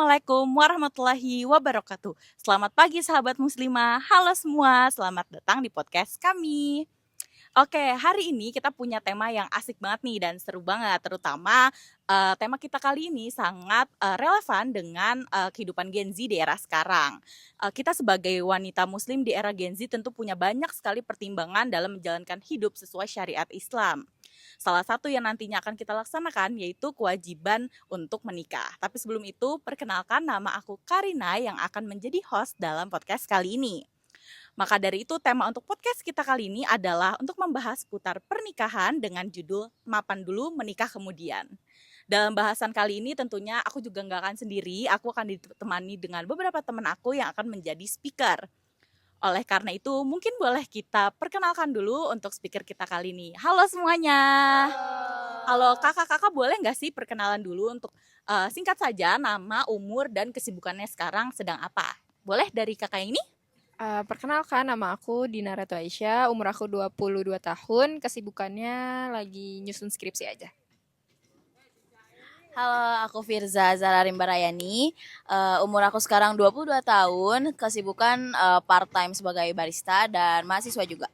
Assalamualaikum warahmatullahi wabarakatuh. Selamat pagi sahabat muslimah. Halo semua, selamat datang di podcast kami. Oke, hari ini kita punya tema yang asik banget nih dan seru banget, terutama tema kita kali ini sangat relevan dengan kehidupan Gen Z di era sekarang. Kita sebagai wanita muslim di era Gen Z tentu punya banyak sekali pertimbangan dalam menjalankan hidup sesuai syariat Islam. Salah satu yang nantinya akan kita laksanakan yaitu kewajiban untuk menikah. Tapi sebelum itu, perkenalkan nama aku Karina yang akan menjadi host dalam podcast kali ini. Maka dari itu tema untuk podcast kita kali ini adalah untuk membahas seputar pernikahan dengan judul Mapan Dulu Menikah Kemudian. Dalam bahasan kali ini tentunya aku juga nggak akan sendiri, aku akan ditemani dengan beberapa teman aku yang akan menjadi speaker. Oleh karena itu mungkin boleh kita perkenalkan dulu untuk speaker kita kali ini. Halo semuanya. Halo kakak-kakak, boleh nggak sih perkenalan dulu untuk singkat saja nama, umur, dan kesibukannya sekarang sedang apa? Boleh dari kakak ini? Perkenalkan, nama aku Dina Ratu Aisyah, umur aku 22 tahun, kesibukannya lagi nyusun skripsi aja. Halo, aku Firza Zara Rimbarayani. Umur aku sekarang 22 tahun, kesibukan part-time sebagai barista dan mahasiswa juga.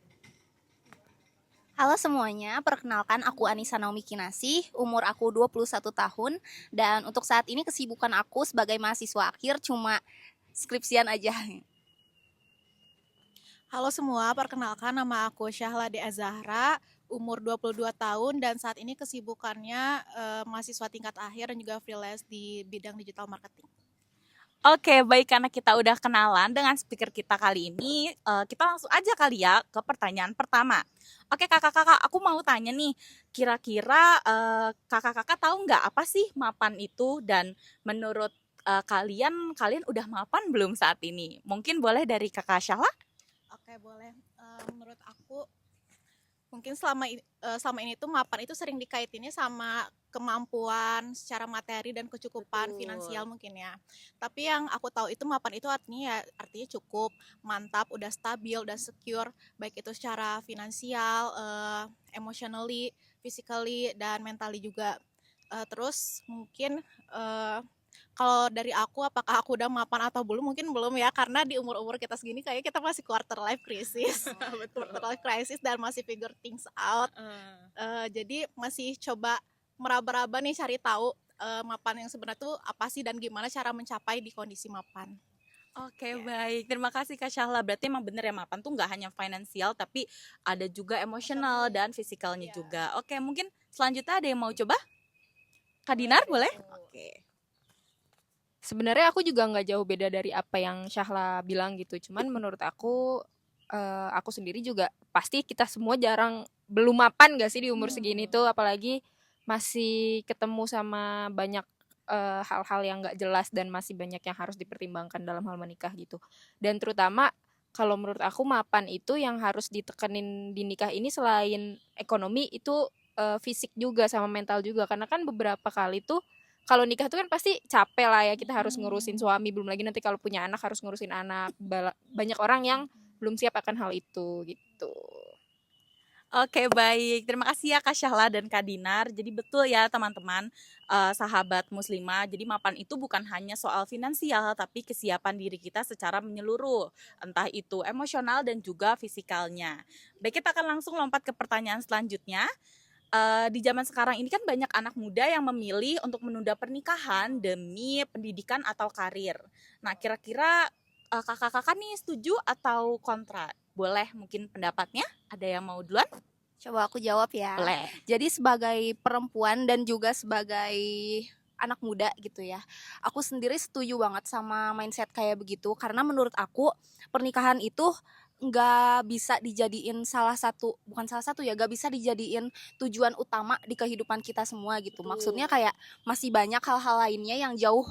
Halo semuanya, perkenalkan aku Anissa Naomi Kinasih, umur aku 21 tahun, dan untuk saat ini kesibukan aku sebagai mahasiswa akhir cuma skripsian aja. Halo semua, perkenalkan nama aku Syahlade Azahra, umur 22 tahun dan saat ini kesibukannya mahasiswa tingkat akhir dan juga freelance di bidang digital marketing. Oke, baik, karena kita udah kenalan dengan speaker kita kali ini, kita langsung aja kali ya ke pertanyaan pertama. Oke kakak-kakak, aku mau tanya nih, kira-kira kakak-kakak tahu nggak apa sih mapan itu, dan menurut kalian udah mapan belum saat ini? Mungkin boleh dari kakak Syahla? Oke, boleh. Menurut aku mungkin selama ini tuh mapan itu sering dikaitinnya sama kemampuan secara materi dan kecukupan finansial mungkin ya. Tapi yang aku tahu itu mapan itu artinya cukup, mantap, udah stabil, udah secure, baik itu secara finansial, emotionally, physically, dan mentally juga. Terus mungkin kalau dari aku, apakah aku udah mapan atau belum? Mungkin belum ya, karena di umur-umur kita segini kayaknya kita masih quarter life crisis, quarter life crisis dan masih figure things out. Jadi masih coba meraba-raba nih cari tahu mapan yang sebenarnya tuh apa sih dan gimana cara mencapai di kondisi mapan. Oke, baik. Terima kasih Kak Syahla. Berarti emang bener ya mapan tuh nggak hanya finansial, tapi ada juga emosional dan fisikalnya juga. Oke, mungkin selanjutnya ada yang mau coba? Kak Dinar boleh? Oke. Sebenarnya aku juga nggak jauh beda dari apa yang Syahla bilang gitu, cuman menurut aku sendiri juga pasti kita semua belum mapan gak sih di umur segini tuh, apalagi masih ketemu sama banyak hal-hal yang nggak jelas dan masih banyak yang harus dipertimbangkan dalam hal menikah gitu. Dan terutama kalau menurut aku mapan itu yang harus ditekenin di nikah ini selain ekonomi itu fisik juga sama mental juga, karena kan beberapa kali tuh kalau nikah tuh kan pasti capek lah ya, kita harus ngurusin suami, belum lagi nanti kalau punya anak harus ngurusin anak. Banyak orang yang belum siap akan hal itu gitu. Oke, baik. Terima kasih ya Kak Syahla dan Kak Dinar. Jadi betul ya teman-teman, sahabat muslimah. Jadi mapan itu bukan hanya soal finansial, tapi kesiapan diri kita secara menyeluruh. Entah itu emosional dan juga fisikalnya. Baik, kita akan langsung lompat ke pertanyaan selanjutnya. Di zaman sekarang ini kan banyak anak muda yang memilih untuk menunda pernikahan demi pendidikan atau karir. Nah, kira-kira kakak-kakak nih setuju atau kontra? Boleh mungkin pendapatnya? Ada yang mau duluan? Coba aku jawab ya. Boleh. Jadi sebagai perempuan dan juga sebagai anak muda gitu ya, aku sendiri setuju banget sama mindset kayak begitu, karena menurut aku pernikahan itu nggak bisa dijadiin bukan salah satu ya, nggak bisa dijadiin tujuan utama di kehidupan kita semua gitu. Maksudnya kayak masih banyak hal-hal lainnya yang jauh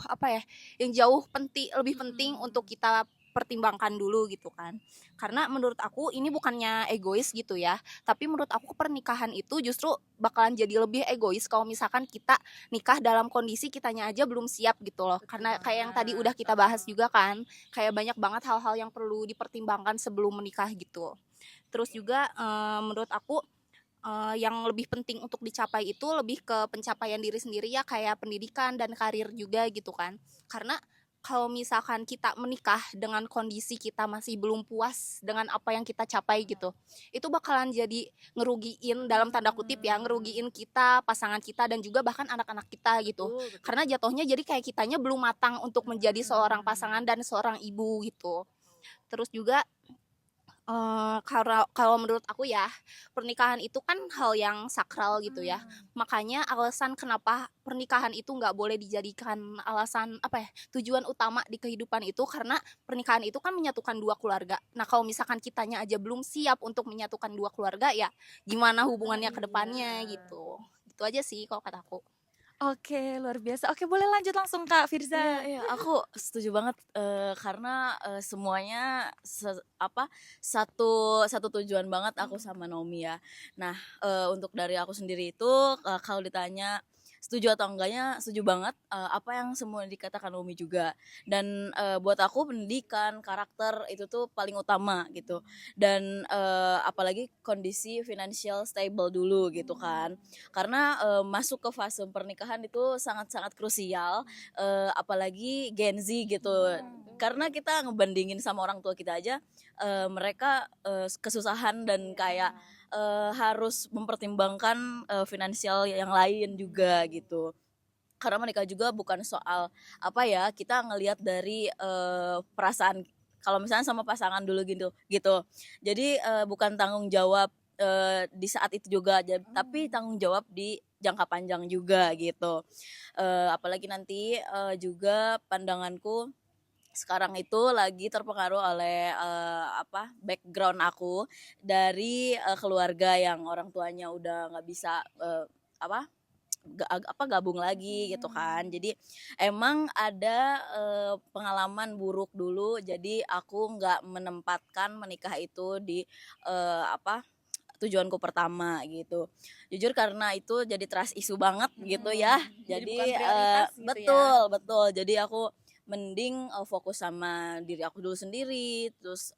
lebih penting untuk kita pertimbangkan dulu gitu kan. Karena menurut aku ini bukannya egois gitu ya, tapi menurut aku pernikahan itu justru bakalan jadi lebih egois kalau misalkan kita nikah dalam kondisi kitanya aja belum siap gitu loh. Karena kayak yang tadi udah kita bahas juga kan, kayak banyak banget hal-hal yang perlu dipertimbangkan sebelum menikah gitu. Terus juga menurut aku yang lebih penting untuk dicapai itu lebih ke pencapaian diri sendiri ya, kayak pendidikan dan karir juga gitu kan. Karena kalau misalkan kita menikah dengan kondisi kita masih belum puas dengan apa yang kita capai gitu, itu bakalan jadi ngerugiin, dalam tanda kutip ya, ngerugiin kita, pasangan kita, dan juga bahkan anak-anak kita gitu. Karena jatuhnya jadi kayak kitanya belum matang untuk menjadi seorang pasangan dan seorang ibu gitu. Terus juga kalau menurut aku ya, pernikahan itu kan hal yang sakral gitu ya. Makanya alasan kenapa pernikahan itu nggak boleh dijadikan alasan tujuan utama di kehidupan itu, karena pernikahan itu kan menyatukan dua keluarga. Nah, kalau misalkan kitanya aja belum siap untuk menyatukan dua keluarga, ya gimana hubungannya ke depannya gitu. Itu aja sih kalau kataku. Oke, luar biasa. Oke, boleh lanjut langsung Kak Firza. Iya, aku setuju banget karena semuanya satu tujuan banget aku sama Naomi ya. Nah, untuk dari aku sendiri itu kalau ditanya setuju atau enggaknya, setuju banget apa yang semua dikatakan Naomi juga. Dan buat aku pendidikan, karakter itu tuh paling utama gitu. Dan apalagi kondisi financial stable dulu gitu kan. Karena masuk ke fase pernikahan itu sangat-sangat krusial, apalagi Gen Z gitu. Karena kita ngebandingin sama orang tua kita aja, mereka kesusahan dan kayak harus mempertimbangkan finansial yang lain juga gitu. Karena mereka juga bukan soal kita ngelihat dari perasaan, kalau misalnya sama pasangan dulu gitu. Jadi bukan tanggung jawab di saat itu juga, tapi tanggung jawab di jangka panjang juga gitu. Apalagi nanti juga pandanganku sekarang itu lagi terpengaruh oleh background aku dari keluarga yang orang tuanya udah nggak bisa gabung lagi gitu kan. Jadi emang ada pengalaman buruk dulu, jadi aku nggak menempatkan menikah itu di tujuanku pertama gitu. Jujur karena itu jadi trust issue banget gitu ya. Jadi bukan prioritas gitu betul. Jadi aku mending fokus sama diri aku dulu sendiri, terus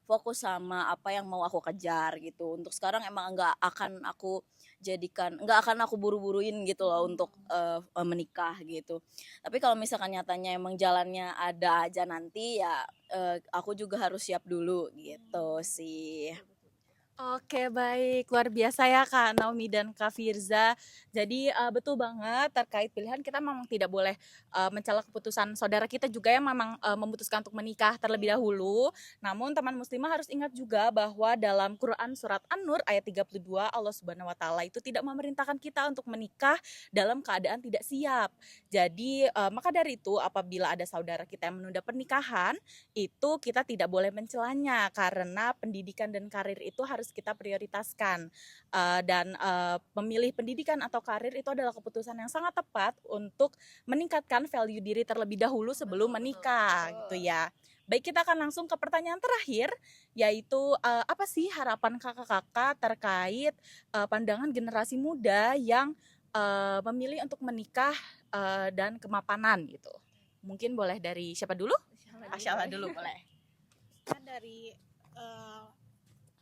fokus sama apa yang mau aku kejar gitu. Untuk sekarang emang nggak akan aku buru-buruin gitu loh untuk menikah gitu. Tapi kalau misalkan nyatanya emang jalannya ada aja nanti ya, aku juga harus siap dulu gitu sih. Oke, baik. Luar biasa ya Kak Naomi dan Kak Firza. Jadi betul banget terkait pilihan, kita memang tidak boleh mencela keputusan saudara kita juga yang memang memutuskan untuk menikah terlebih dahulu. Namun teman muslimah harus ingat juga bahwa dalam Quran surat An-Nur ayat 32, Allah Subhanahu wa taala itu tidak memerintahkan kita untuk menikah dalam keadaan tidak siap. Jadi maka dari itu apabila ada saudara kita yang menunda pernikahan, itu kita tidak boleh mencelanya, karena pendidikan dan karir itu harus kita prioritaskan. Dan memilih pendidikan atau karir itu adalah keputusan yang sangat tepat untuk meningkatkan value diri terlebih dahulu sebelum menikah gitu ya. Baik, kita akan langsung ke pertanyaan terakhir, yaitu apa sih harapan kakak-kakak terkait pandangan generasi muda yang memilih untuk menikah dan kemapanan gitu. Mungkin boleh dari siapa dulu? Asyala dulu boleh. Kan dari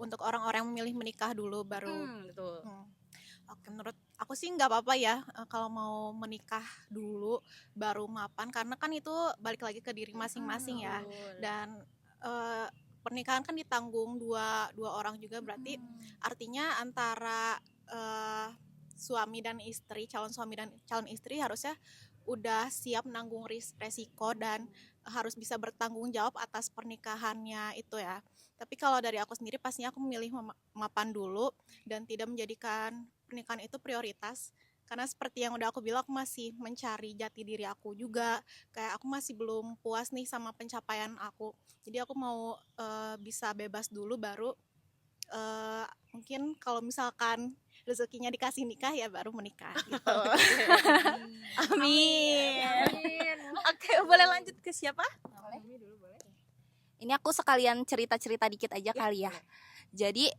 untuk orang-orang yang memilih menikah dulu baru. Betul. Oke, menurut aku sih nggak apa-apa ya kalau mau menikah dulu baru mapan, karena kan itu balik lagi ke diri masing-masing ya. Dan pernikahan kan ditanggung dua orang juga, berarti artinya antara suami dan istri, calon suami dan calon istri harusnya udah siap nanggung resiko dan harus bisa bertanggung jawab atas pernikahannya itu ya. Tapi kalau dari aku sendiri pastinya aku memilih mapan dulu dan tidak menjadikan pernikahan itu prioritas, karena seperti yang udah aku bilang, aku masih mencari jati diri aku juga, kayak aku masih belum puas nih sama pencapaian aku. Jadi aku mau bisa bebas dulu, baru mungkin kalau misalkan rezekinya dikasih nikah ya baru menikah gitu. Amin. Oke, boleh lanjut ke siapa? Ini aku sekalian cerita-cerita dikit aja kali ya. Jadi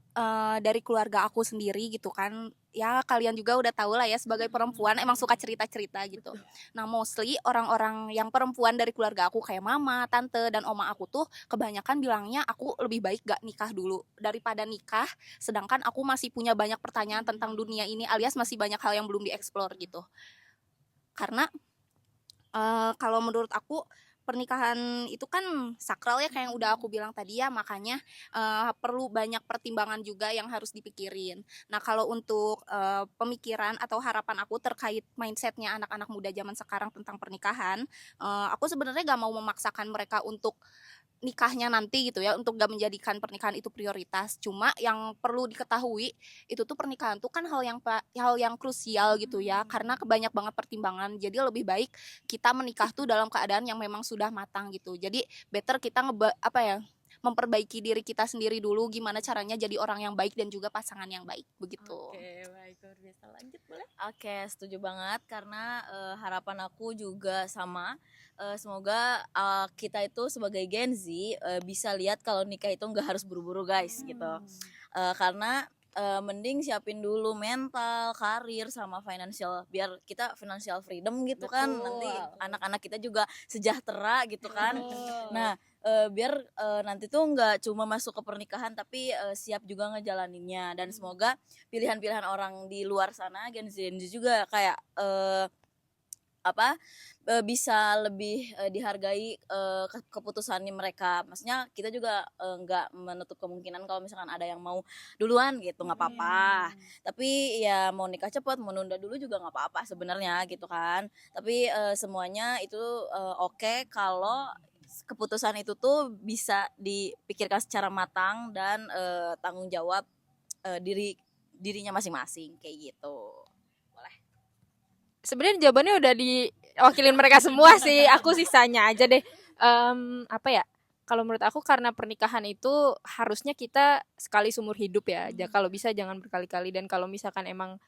dari keluarga aku sendiri gitu kan, ya kalian juga udah tahu lah ya, sebagai perempuan emang suka cerita-cerita gitu. Nah mostly orang-orang yang perempuan dari keluarga aku kayak mama, tante, dan oma aku tuh kebanyakan bilangnya aku lebih baik gak nikah dulu daripada nikah, sedangkan aku masih punya banyak pertanyaan tentang dunia ini, alias masih banyak hal yang belum dieksplor gitu. Karena kalau menurut aku pernikahan itu kan sakral ya, kayak yang udah aku bilang tadi ya, makanya perlu banyak pertimbangan juga yang harus dipikirin. Nah kalau untuk pemikiran atau harapan aku terkait mindsetnya anak-anak muda zaman sekarang tentang pernikahan, aku sebenarnya gak mau memaksakan mereka untuk nikahnya nanti gitu ya, untuk gak menjadikan pernikahan itu prioritas. Cuma yang perlu diketahui itu tuh pernikahan tuh kan hal yang krusial gitu ya, karena kebanyak banget pertimbangan. Jadi lebih baik kita menikah tuh dalam keadaan yang memang sudah matang gitu. Jadi better kita memperbaiki diri kita sendiri dulu, gimana caranya jadi orang yang baik dan juga pasangan yang baik begitu. Oke, baik, luar biasa. Lanjut boleh? Oke, setuju banget karena harapan aku juga sama. Semoga kita itu sebagai Gen Z bisa lihat kalau nikah itu nggak harus buru-buru guys gitu. Karena mending siapin dulu mental, karir, sama financial biar kita financial freedom gitu kan. Nanti anak-anak kita juga sejahtera gitu kan. Nah biar nanti tuh nggak cuma masuk ke pernikahan tapi siap juga ngejalaninnya. Dan semoga pilihan-pilihan orang di luar sana Gen Z juga kayak bisa lebih dihargai keputusannya mereka. Maksudnya kita juga nggak menutup kemungkinan kalau misalkan ada yang mau duluan gitu, nggak apa-apa. Tapi ya mau nikah cepat, mau nunda dulu juga nggak apa-apa sebenarnya gitu kan. Tapi semuanya itu oke kalau keputusan itu tuh bisa dipikirkan secara matang dan tanggung jawab dirinya masing-masing kayak gitu. Sebenarnya jawabannya udah diwakilin mereka semua sih. Aku sisanya aja deh. Apa ya? Kalau menurut aku karena pernikahan itu harusnya kita sekali seumur hidup ya. Kalau bisa jangan berkali-kali, dan kalau misalkan emang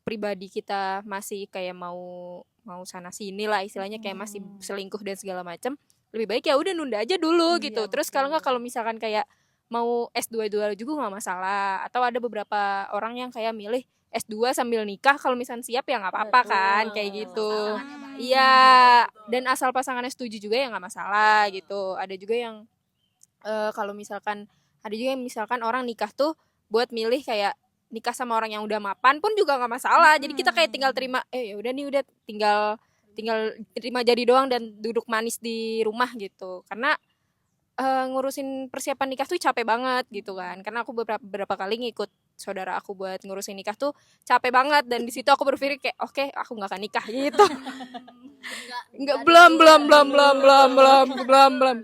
pribadi kita masih kayak mau sana sini lah istilahnya, kayak masih selingkuh dan segala macam, lebih baik ya udah nunda aja dulu gitu. Terus kalau misalkan kayak mau S2 juga nggak masalah, atau ada beberapa orang yang kayak milih S2 sambil nikah, kalau misalnya siap ya nggak apa-apa kan, kayak gitu. Iya, dan asal pasangannya setuju juga ya nggak masalah gitu. Ada juga yang kalau misalkan orang nikah tuh buat milih kayak nikah sama orang yang udah mapan pun juga nggak masalah. Jadi kita kayak tinggal terima, ya udah nih, udah tinggal terima jadi doang dan duduk manis di rumah gitu. Karena ngurusin persiapan nikah tuh capek banget gitu kan. Karena aku beberapa kali ngikut saudara aku buat ngurusin nikah tuh capek banget, dan di situ aku berpikir kayak oke, aku nggak akan nikah gitu. Enggak, belum.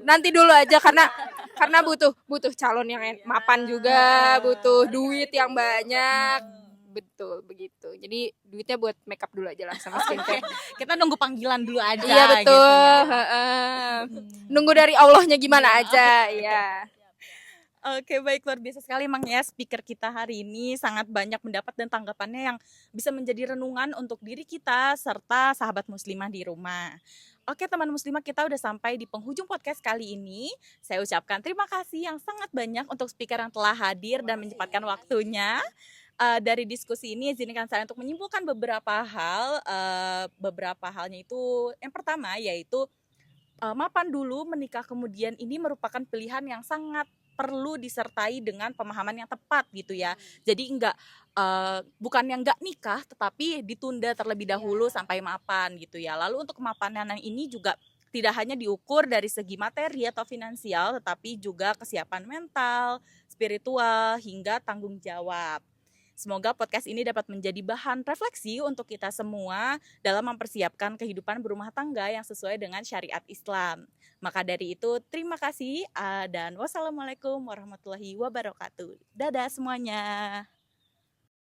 Nanti dulu aja, karena butuh calon yang mapan juga, butuh duit yang banyak. Betul begitu. Jadi duitnya buat makeup dulu aja lah sama skincare. Kita nunggu panggilan dulu aja. Iya betul. Gitu ya. Nunggu dari Allahnya gimana aja. Iya. Oke, baik, luar biasa sekali emang ya speaker kita hari ini, sangat banyak pendapat dan tanggapannya yang bisa menjadi renungan untuk diri kita serta sahabat muslimah di rumah. Oke teman muslimah, kita udah sampai di penghujung podcast kali ini. Saya ucapkan terima kasih yang sangat banyak untuk speaker yang telah hadir dan menyempatkan waktunya. Dari diskusi ini izinkan saya untuk menyimpulkan beberapa hal. Beberapa halnya itu, yang pertama yaitu mapan dulu, menikah kemudian ini merupakan pilihan yang sangat perlu disertai dengan pemahaman yang tepat gitu ya. Jadi bukan yang nggak nikah, tetapi ditunda terlebih dahulu sampai mapan gitu ya. Lalu untuk kemapanan ini juga tidak hanya diukur dari segi materi atau finansial, tetapi juga kesiapan mental, spiritual, hingga tanggung jawab. Semoga podcast ini dapat menjadi bahan refleksi untuk kita semua dalam mempersiapkan kehidupan berumah tangga yang sesuai dengan syariat Islam. Maka dari itu, terima kasih dan wassalamualaikum warahmatullahi wabarakatuh. Dadah semuanya.